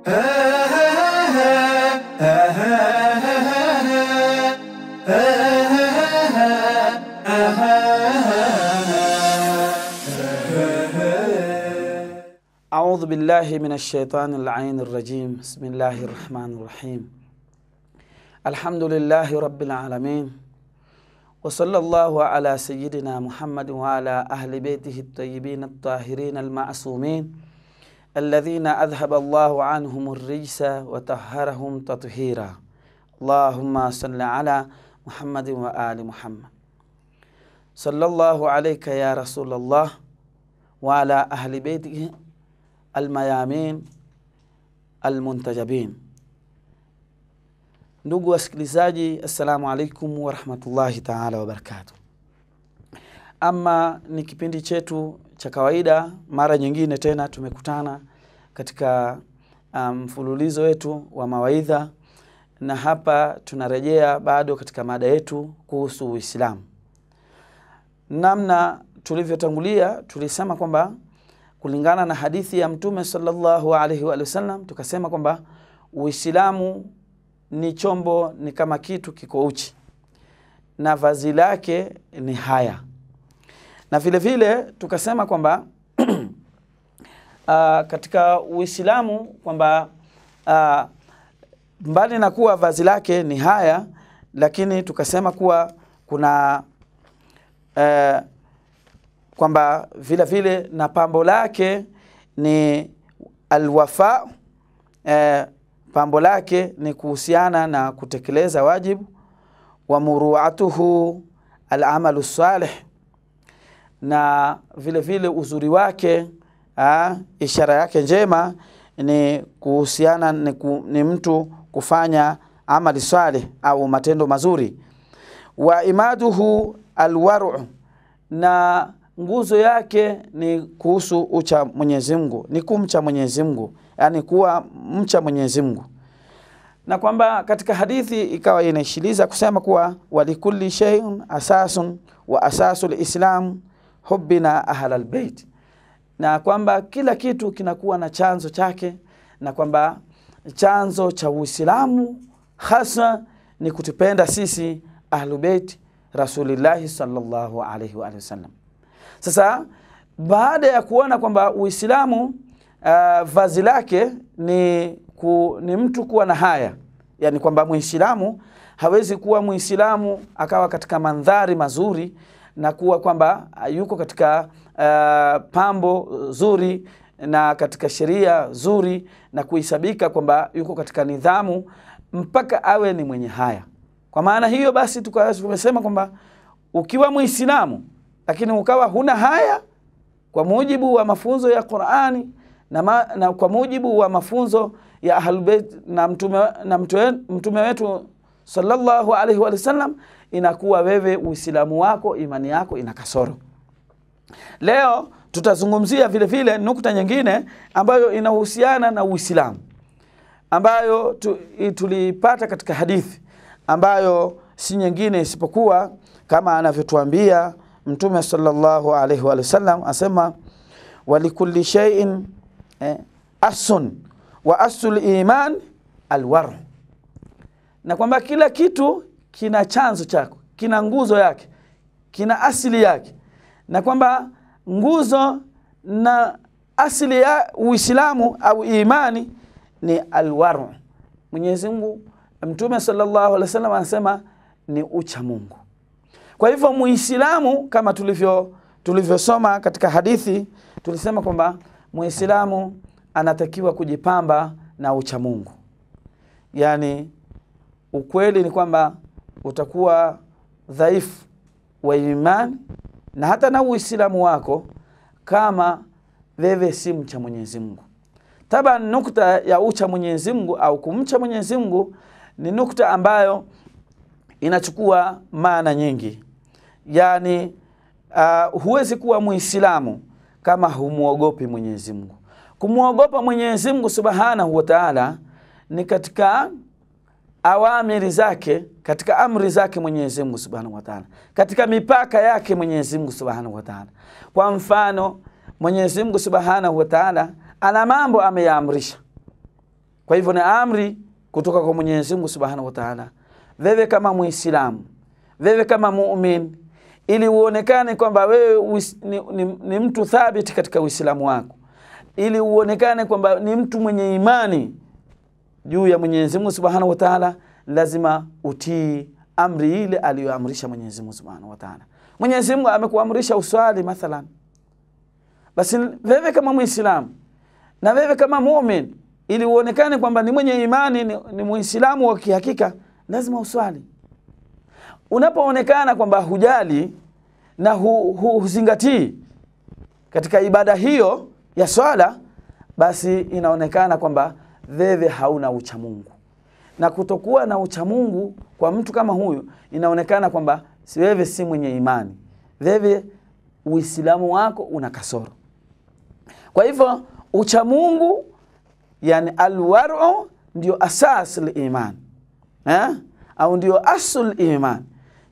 أعوذ بالله من الشيطان اللعين الرجيم. بسم الله الرحمن الرحيم. الحمد لله رب العالمين، وصلى الله على سيدنا محمد وعلى أهل بيته الطيبين الطاهرين المعصومين الذين أذهب الله عنهم الرجس وطهرهم تطهيرا. اللهم صل على محمد وآل محمد. صلى الله عليك يا رسول الله وعلى أهل بيته almayamin almuntajabin. Ndugu wasikilizaji, assalamu alaikum wa rahmatullahi ta'ala wa barakatuh. Ama ni kipindi chetu cha kawaida, mara nyingine tena tumekutana katika mfululizo wetu wa mawaidha, na hapa tunarejea bado katika mada yetu kuhusu Uislamu. Namna tulivyotangulia tulisema kwamba kulingana na hadithi ya Mtume sallallahu alaihi wa sallam, tukasema kwamba Uislamu ni chombo, ni kama kitu kiko uchi na vazi lake ni haya. Na vile vile tukasema kwamba katika Uislamu kwamba mbali na kuwa vazi lake ni haya, lakini tukasema kuwa kuna kwamba vile vile na pambo lake ni alwafa. Pambo lake ni kuhusiana na kutekeleza wajibu, wa muruatuhu alamalu salih, na vile vile uzuri wake, ishara yake njema ni kuhusiana ni mtu kufanya amali salih au matendo mazuri. Wa imaduhu alwaru, na nguzo yake ni kuhusu ucha Mwenyezi Mungu, ni kumcha Mwenyezi Mungu, yani kuwa mcha Mwenyezi Mungu. Na kwamba katika hadithi ikawa inaishiliza kusema kuwa walikulli shay'un asasun wa asasul islam hubbina ahlal bait, na kwamba kila kitu kinakuwa na chanzo chake, na kwamba chanzo cha Uislamu hasa ni kutupenda sisi ahlul bait Rasulillah sallallahu alaihi wa sallam. Sasa baada ya kuona kwamba Uislamu vazi lake ni mtu kuwa na haya, yani kwamba Muislamu hawezi kuwa Muislamu akawa katika mandhari mazuri na kuwa kwamba yuko katika pambo zuri na katika sheria zuri na kuhisabika kwamba yuko katika nidhamu, mpaka awe ni mwenye haya. Kwa maana hiyo basi tumesema kwamba ukiwa Muislamu lakini ukawa huna haya, kwa mujibu wa mafunzo ya Qur'ani na kwa mujibu wa mafunzo ya Ahlul Bait na mtume wetu sallallahu alaihi wa sallam, inakuwa wewe Uislamu wako, imani yako ina kasoro. Leo tutazungumzia vile vile nukta nyingine ambayo inahusiana na Uislamu, ambayo tulipata katika hadithi ambayo si nyingine isipokuwa kama anavyotuambia Mtume sallallahu alaihi wa sallam, asema walikulli shay'in asun wa asul iman alwar, na kwamba kila kitu kina chanzo chako, kina nguzo yake, kina asili yake, na kwamba nguzo na asili ya Uislamu au imani ni alwar. Mwenyezi Mungu, Mtume sallallahu alaihi wasallam anasema ni ucha Mungu. Kwa hivyo Muislamu, kama tulivyosoma katika hadithi, tulisema kwamba Muislamu anatakiwa kujipamba na ucha Mungu. Yani ukweli ni kwamba utakuwa dhaifu wa imani na hata na Uislamu wako kama wewe si mcha Mwenyezi Mungu. Taba nukta ya ucha Mwenyezi Mungu au kumcha Mwenyezi Mungu ni nukta ambayo inachukua maana nyingi. Yani huwezi kuwa Muislamu kama humuogopi Mwenyezi Mungu. Kumuogopa Mwenyezi Mungu Subhanahu wa Ta'ala ni katika awamiri zake, katika amri zake Mwenyezi Mungu Subhanahu wa Ta'ala, katika mipaka yake Mwenyezi Mungu Subhanahu wa Ta'ala. Kwa mfano, Mwenyezi Mungu Subhanahu wa Ta'ala ana mambo ameyaamrisha, Kwa hivyo ni amri kutoka kwa Mwenyezi Mungu Subhanahu wa Ta'ala. Wewe kama Muislamu, wewe kama muumini, ili uonekane kwamba wewe ni mtu thabiti katika Uislamu wako, ili uonekane kwamba ni mtu mwenye imani juu ya Mwenyezi Mungu Subhanahu wa Ta'ala, lazima utii amri ile aliyoamrisha Mwenyezi Mungu Subhanahu wa Ta'ala. Mwenyezi Mungu amekuamrisha uswali mathalan. Basi wewe kama Muislamu na wewe kama muumini, ili uonekane kwamba ni mwenye imani, ni Muislamu wa kihakika, lazima uswali. Unapoonekana kwamba hujali na huzingatii katika ibada hiyo ya swala, basi inaonekana kwamba wewe hauna uchamungu. Na kutokuwa na uchamungu kwa mtu kama huyu, inaonekana kwamba wewe si mwenye imani. Wewe Uislamu wako una kasoro. Kwa hivyo uchamungu, yani alwaru, ndio asas al-iman. Au ndio asul iman.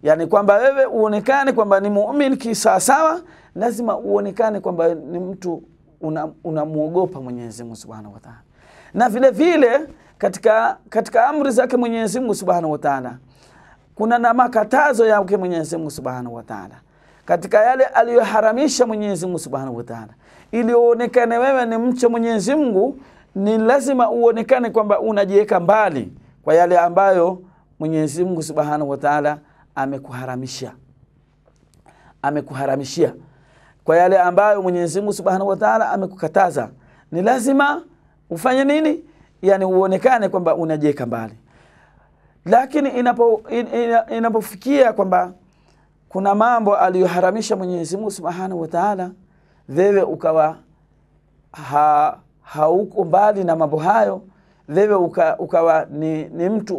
Yani kwamba wewe uonekane kwamba ni muumini kisawasawa, lazima uonekane kwamba ni mtu unamuogopa Mwenyezi Mungu Subhanahu wa Ta'ala. Na vile vile katika amri zake Mwenyezi Mungu Subhanahu wa Ta'ala, kuna na makatazo yake Mwenyezi Mungu Subhanahu wa Ta'ala. Katika yale aliyoharamisha Mwenyezi Mungu Subhanahu wa Ta'ala, ili uonekane wewe ni mcha Mwenyezi Mungu, ni lazima uonekane kwamba unajiweka mbali kwa yale ambayo Mwenyezi Mungu Subhanahu wa Ta'ala amekuharamishia. Kwa yale ambayo Mwenyezi Mungu Subhanahu wa Ta'ala amekukataza, ni lazima ufanye nini? Yani uonekane kwamba unajiweka mbali. Lakini inapofikia kwamba kuna mambo aliyoharamisha Mwenyezi Mungu Subhanahu wa Ta'ala, wewe ukawa hauko mbali na mambo hayo, wewe ukawa ni mtu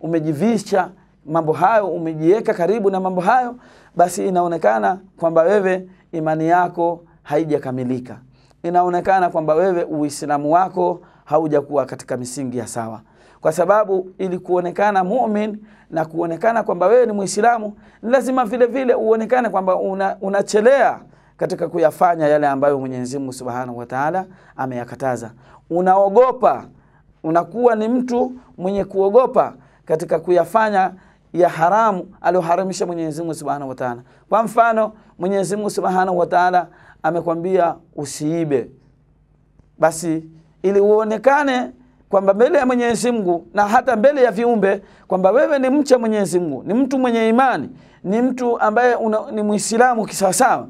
umejivisha mambo hayo, umejiweka karibu na mambo hayo, basi inaonekana kwamba wewe imani yako haijakamilika. Inaonekana kwamba wewe Uislamu wako haujakuwa katika misingi ya sawa. Kwa sababu ili kuonekana muumini na kuonekana kwamba wewe ni Muislamu, lazima vile vile uonekane kwamba unachelea katika kuyafanya yale ambayo Mwenyezi Mungu Subhanahu wa Ta'ala ameyakataza. Unaogopa, unakuwa ni mtu mwenye kuogopa katika kuyafanya ya haramu aliyoharamisha Mwenyezi Mungu Subhanahu wa Ta'ala. Kwa mfano, Mwenyezi Mungu Subhanahu wa Ta'ala amekwambia usiibe. Basi ili uonekane kwamba mbele ya Mwenyezi Mungu na hata mbele ya viumbe kwamba wewe ni mcha Mwenyezi Mungu, ni mtu mwenye imani, ni mtu ambaye ni Muislamu kisawasawa,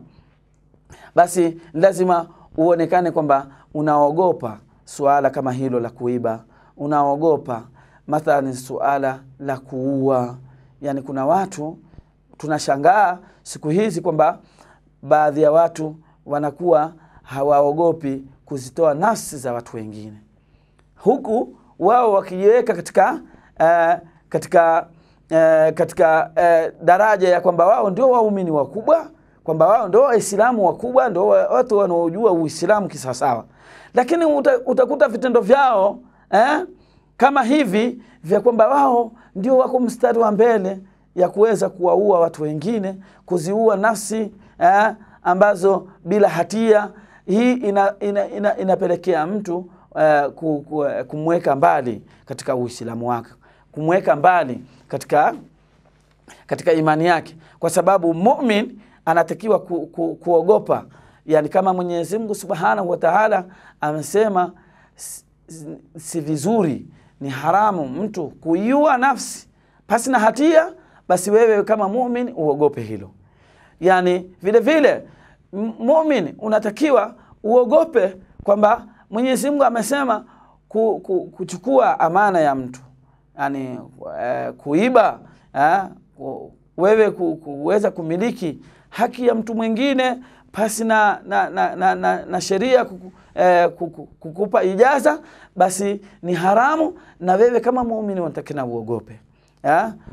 basi lazima uonekane kwamba unaogopa suala kama hilo la kuiba, unaogopa mathalan suala la kuua. Yani kuna watu tunashangaa siku hizi kwamba baadhi ya watu wanakuwa hawaogopi kuzitoa nafsi za watu wengine, huku wao wakijiweka katika daraja ya kwamba wao ndio waumini wakubwa, kwamba wao ndio Waislamu wakubwa, ndio watu wanaojua Uislamu kisawasawa. Lakini utakuta vitendo vyao kama hivi vya kwamba wao ndio wako mstari wa mbele ya kuweza kuwaua watu wengine, kuziua nafsi ambazo bila hatia. Hii inapelekea mtu kumweka mbali katika Uislamu wake, kumweka mbali katika imani yake, kwa sababu mu'min anatakiwa kuogopa. Yani kama Mwenyezi Mungu Subhanahu wa Ta'ala amesema si vizuri, ni haramu mtu kuiua nafsi pasi na hatia, basi wewe kama mu'min uogope hilo. Yani vile vile mu'min unatakiwa uogope kwamba Mwenyezi Mungu amesema kuchukua amana ya mtu, yani kuiba, wewe kuweza kumiliki haki ya mtu mwingine pasi na sheria kukupa ijaza, basi ni haramu. Na wewe kama muumini unatakiwa uogope,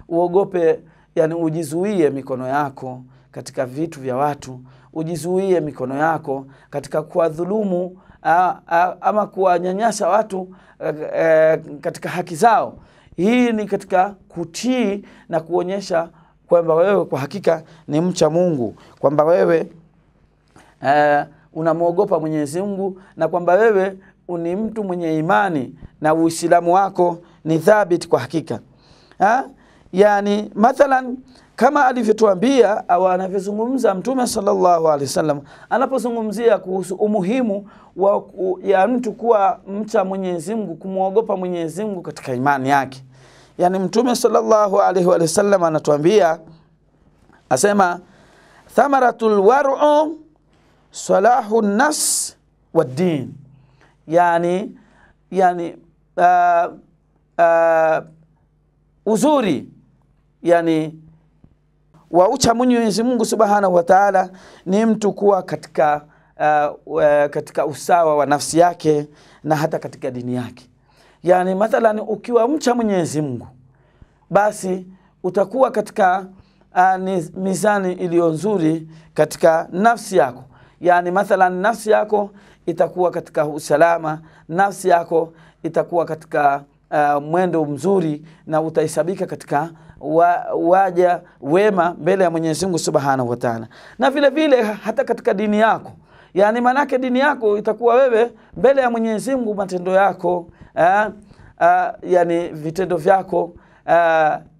uogope, yani ujizuie mikono yako katika vitu vya watu, ujizuie mikono yako katika kuwadhulumu ama kuwanyanyasa watu katika haki zao. Hii ni katika kutii na kuonyesha kwamba wewe kwa hakika ni mcha Mungu, kwamba wewe unamuogopa Mwenyezi Mungu, na kwamba wewe ni mtu mwenye imani na Uislamu wako ni thabit kwa hakika. Yani mathalan kama alivyotuambia au anavyozungumza Mtume sallallahu alaihi wasallam anapozungumzia kuhusu umuhimu ya mtu kuwa mcha Mwenyezi Mungu, kumuogopa Mwenyezi Mungu katika imani yake. Yani Mtume sallallahu alaihi wasallam anatuambia, asema thamaratul war'u salahu nas wad-din. Yani uzuri yani wa ucha Mwenyezi Mungu Subhanahu wa Ta'ala ni mtu kuwa katika usawa wa nafsi yake na hata katika dini yake. Yani mathalan ukiwa mcha Mwenyezi Mungu, basi utakuwa katika mizani iliyo nzuri katika nafsi yako. Yani mathalan nafsi yako itakuwa katika usalama, nafsi yako itakuwa katika mwendo mzuri, na utaisabika katika waja wema mbele ya Mwenyezi Mungu Subhanahu wa Ta'ala. Na vile vile hata katika dini yako, yani manake dini yako itakuwa wewe mbele ya Mwenyezi Mungu, matendo yako yani vitendo vyako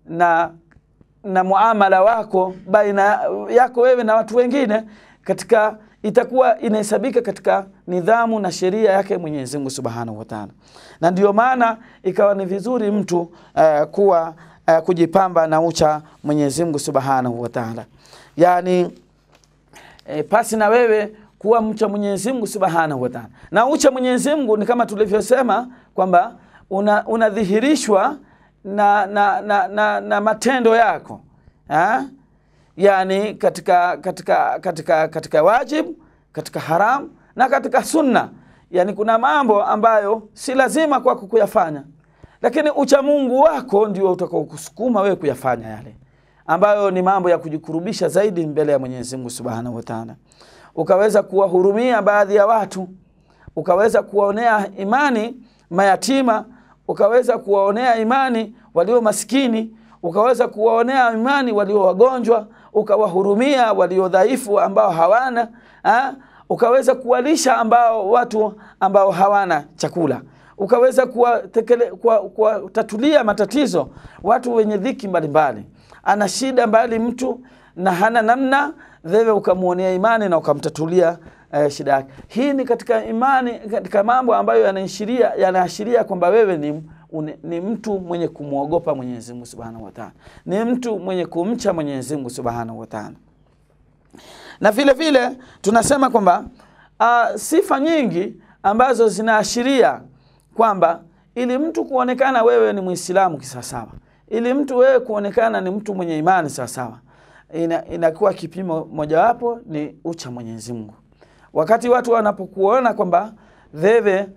na muamala wako baina yako wewe na watu wengine katika itakuwa inahesabika katika nidhamu na sheria yake Mwenyezi Mungu Subhanahu wa Ta'ala. Na ndio maana ikawa ni vizuri mtu kuwa kujipamba na ucha Mwenyezi Mungu Subhanahu wa Ta'ala. Yani pasi na wewe kuwa mcha Mwenyezi Mungu Subhanahu wa Ta'ala. Na ucha Mwenyezi Mungu ni kama tulivyosema kwamba unadhihirishwa na matendo yako. Yani katika wajibu, katika haram na katika sunna. Yani kuna mambo ambayo si lazima kwako kuyafanya, lakini ucha Mungu wako ndio utakao kusukuma wewe kuyafanya yale ambayo ni mambo ya kujikurubisha zaidi mbele ya Mwenyezi Mungu Subhanahu wa Ta'ala. Ukaweza kuwahurumia baadhi ya watu, ukaweza kuwaonea imani mayatima, ukaweza kuwaonea imani walio maskini, ukaweza kuwaonea imani walio wagonjwa, ukawahurumia walio dhaifu ambao hawana, ukaweza kuwalisha watu ambao hawana chakula, ukaweza kuwatatulia matatizo watu wenye dhiki mbalimbali. Ana shida mbali mtu na hana namna, wewe ukamuonea imani na ukamtatulia shida yake. Hii ni katika imani, katika mambo ambayo yanaashiria kwamba wewe ni mtu mwenye kumuogopa Mwenyezi Mungu Subhanahu wa Ta'ala, ni mtu mwenye kumcha Mwenyezi Mungu Subhanahu wa Ta'ala. Na vile vile tunasema kwamba sifa nyingi ambazo zinaashiria kwamba ili mtu kuonekana wewe ni Muislamu kisawasawa, ili mtu wewe kuonekana ni mtu mwenye imani sawasawa, inakuwa kipimo mojawapo ni ucha Mwenyezi Mungu. Wakati watu wanapokuona kwamba wewe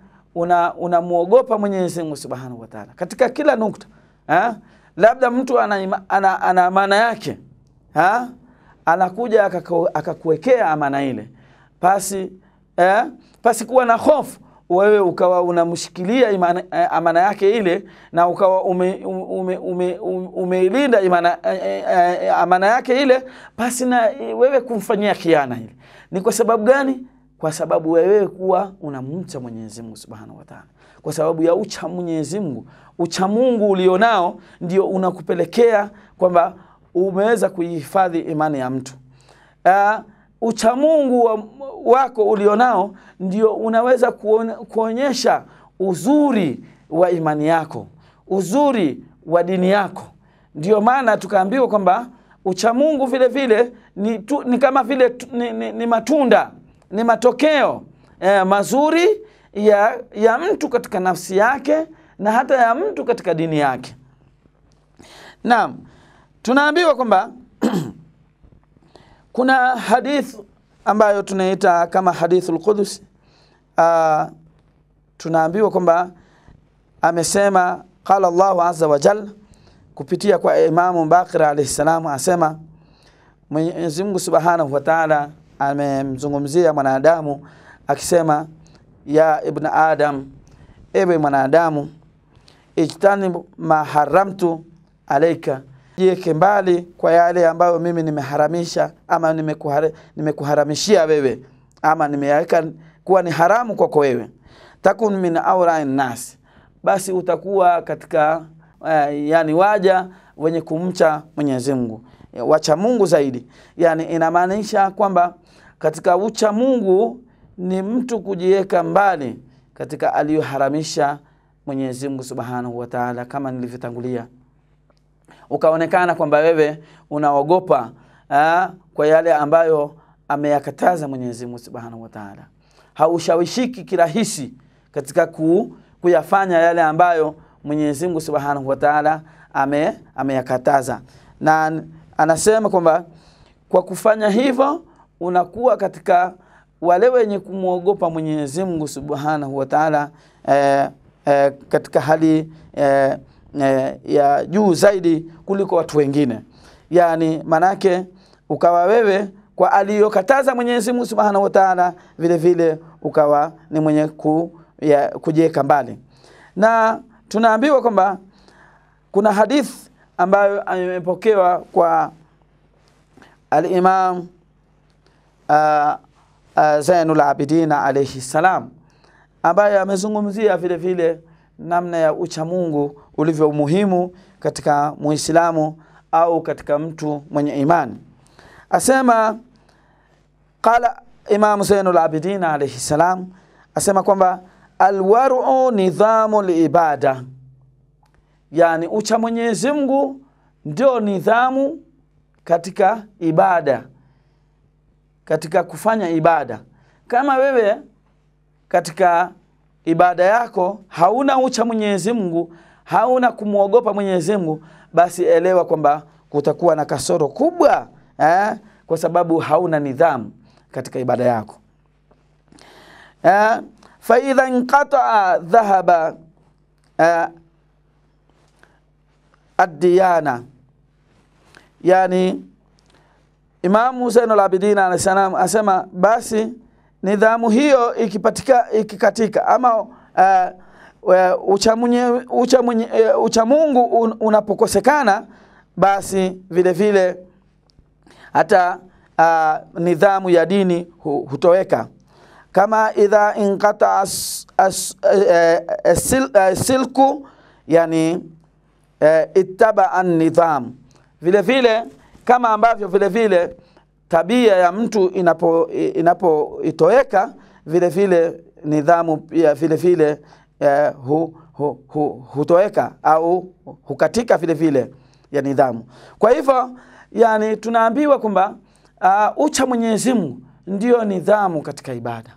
unamuogopa Mwenyezi Mungu Subhanahu wa Ta'ala katika kila nukta, labda mtu ana amana yake, anakuja akakuwekea amana ile, pasi kuwa na hofu, wewe ukawa unamshikilia amana yake ile, na ukawa umeilinda amana yake ile, pasi na wewe kumfanyia khiana ile. Ni kwa sababu gani? Kwa sababu wewe kuwa unamcha Mwenyezi Mungu Subhanahu wa Ta'ala. Kwa sababu ya ucha Mwenyezi Mungu, ucha Mungu ulionao ndio unakupelekea kwamba umeweza kuihifadhi imani ya mtu. Ucha Mungu wako ulionao ndio unaweza kuonyesha uzuri wa imani yako, uzuri wa dini yako. Ndio maana tukaambiwa kwamba ucha Mungu vile vile ni kama vile ni matunda, ni matokeo mazuri ya mtu katika nafsi yake na hata ya mtu katika dini yake. Naam, tunaambiwa kwamba kuna hadith ambayo tunaita kama hadithul Qudus. Tunaambiwa kwamba amesema qala Allahu azza wa jalla kupitia kwa Imam Baqir alayhi salam, asema Mwenyezi Mungu Subhanahu wa Ta'ala amemzungumzia mwanadamu akisema, ya ibn Adam, ewe mwanadamu, ijtanib ma haramtu alayka, jieke mbali kwa yale ambayo mimi nimeharamisha ama nimekuharamishia wewe, ama nimeweka kuwa ni haramu kwako wewe. takun min awra'in nas, basi utakuwa katika yani waja wenye kumcha Mwenyezi Mungu, wacha Mungu zaidi. Yani inamaanisha kwamba katika ucha Mungu ni mtu kujiweka mbali katika aliyoharamisha Mwenyezi Mungu Subhanahu wa Ta'ala, kama nilivyotangulia. Ukaonekana kwamba wewe unaogopa kwa yale ambayo ameyakataza Mwenyezi Mungu Subhanahu wa Ta'ala. Haushawishiki kirahisi katika kuyafanya yale ambayo Mwenyezi Mungu Subhanahu wa Ta'ala ameyakataza. Na anasema kwamba kwa kufanya hivyo unakuwa katika wale wenye kumuogopa Mwenyezi Mungu Subhanahu wa Ta'ala katika hali ya juu zaidi kuliko watu wengine. Yani manake ukawa wewe kwa aliyokataza Mwenyezi Mungu Subhanahu wa Ta'ala vile vile ukawa ni mwenye kujiweka mbali. Na tunaambiwa kwamba kuna hadith ambayo imepokewa kwa al-Imam Zainul Abidin alayhi salam, ambaye amezungumzia vile vile namna ya ucha Mungu ulivyo muhimu katika Muislamu au katika mtu mwenye imani. Asema qala Imam Zainul Abidin alayhi salam, asema kwamba alwar'u nidhamu liibada, yani ucha Mwenyezi Mungu ndio nidhamu katika ibada, katika kufanya ibada. Kama wewe katika ibada yako hauna ucha Mwenyezi Mungu, hauna kumuogopa Mwenyezi Mungu, basi elewa kwamba kutakuwa na kasoro kubwa kwa sababu hauna nidhamu katika ibada yako. Fa idha inqata'a dhahaba ad-diyana, yani Imam Zainul Abidin alayhi salam asema basi nidhamu hiyo ikikatika ama ucha Mungu unapokosekana, basi vile vile hata nidhamu ya dini hutoweka. Kama idha inqata silku, yani ittaba an-nidham, vile vile kama ambavyo vile vile tabia ya mtu inapoitoweka, vile vile nidhamu pia vile vile hutoweka au hukatika vile vile ya nidhamu. Kwa hivyo yani tunaambiwa kwamba ucha Mwenyezi Mungu ndio nidhamu katika ibada.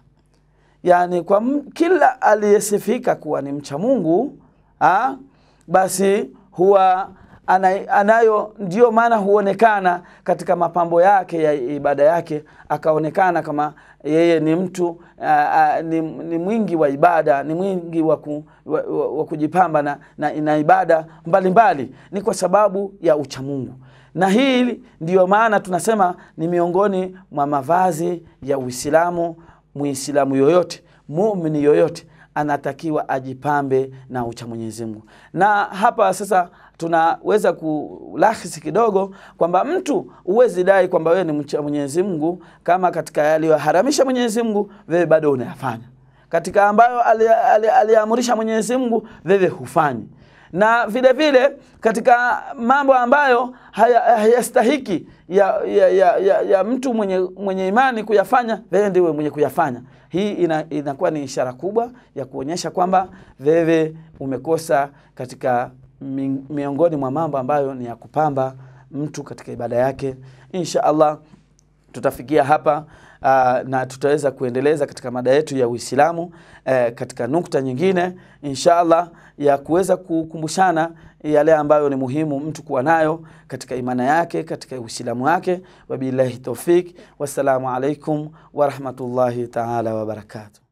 Yani kwa kila aliyesifika kuwa ni mcha Mungu basi huwa anayo, ndio maana huonekana katika mapambo yake ya ibada yake, akaonekana kama yeye ni mtu ni mwingi wa ibada, ni mwingi wa kujipamba na ibada mbalimbali, ni kwa sababu ya ucha Mungu. Na hili ndio maana tunasema ni miongoni mwa mavazi ya Uislamu. Muislamu yoyote, muumini yoyote anatakiwa ajipambe na ucha Mwenyezi Mungu. Na hapa sasa tunaweza kulahisi kidogo kwamba mtu uwezi dai kwamba wewe ni mcha Mwenyezi Mungu kama katika yaliyoharamisha Mwenyezi Mungu wewe bado unayafanya, katika ambayo aliamrisha Mwenyezi Mungu wewe hufanyi, na vile vile katika mambo ambayo hayastahiki ya mtu mwenye imani kuyafanya, wewe ndiwe mwenye kuyafanya. Hii inakuwa ni ishara kubwa ya kuonyesha kwamba wewe umekosa katika miongoni mwa mambo ambayo ni ya kupamba mtu katika ibada yake. Insha Allah tutafikia hapa na tutaweza kuendeleza katika mada yetu ya Uislamu katika nukta nyingine insha Allah, ya kuweza kukumbushana yale ambayo ni muhimu mtu kuwa nayo katika imani yake, katika Uislamu wake. Wabillahi tawfik, wassalamu alaikum wa rahmatullahi ta'ala wa barakatuh.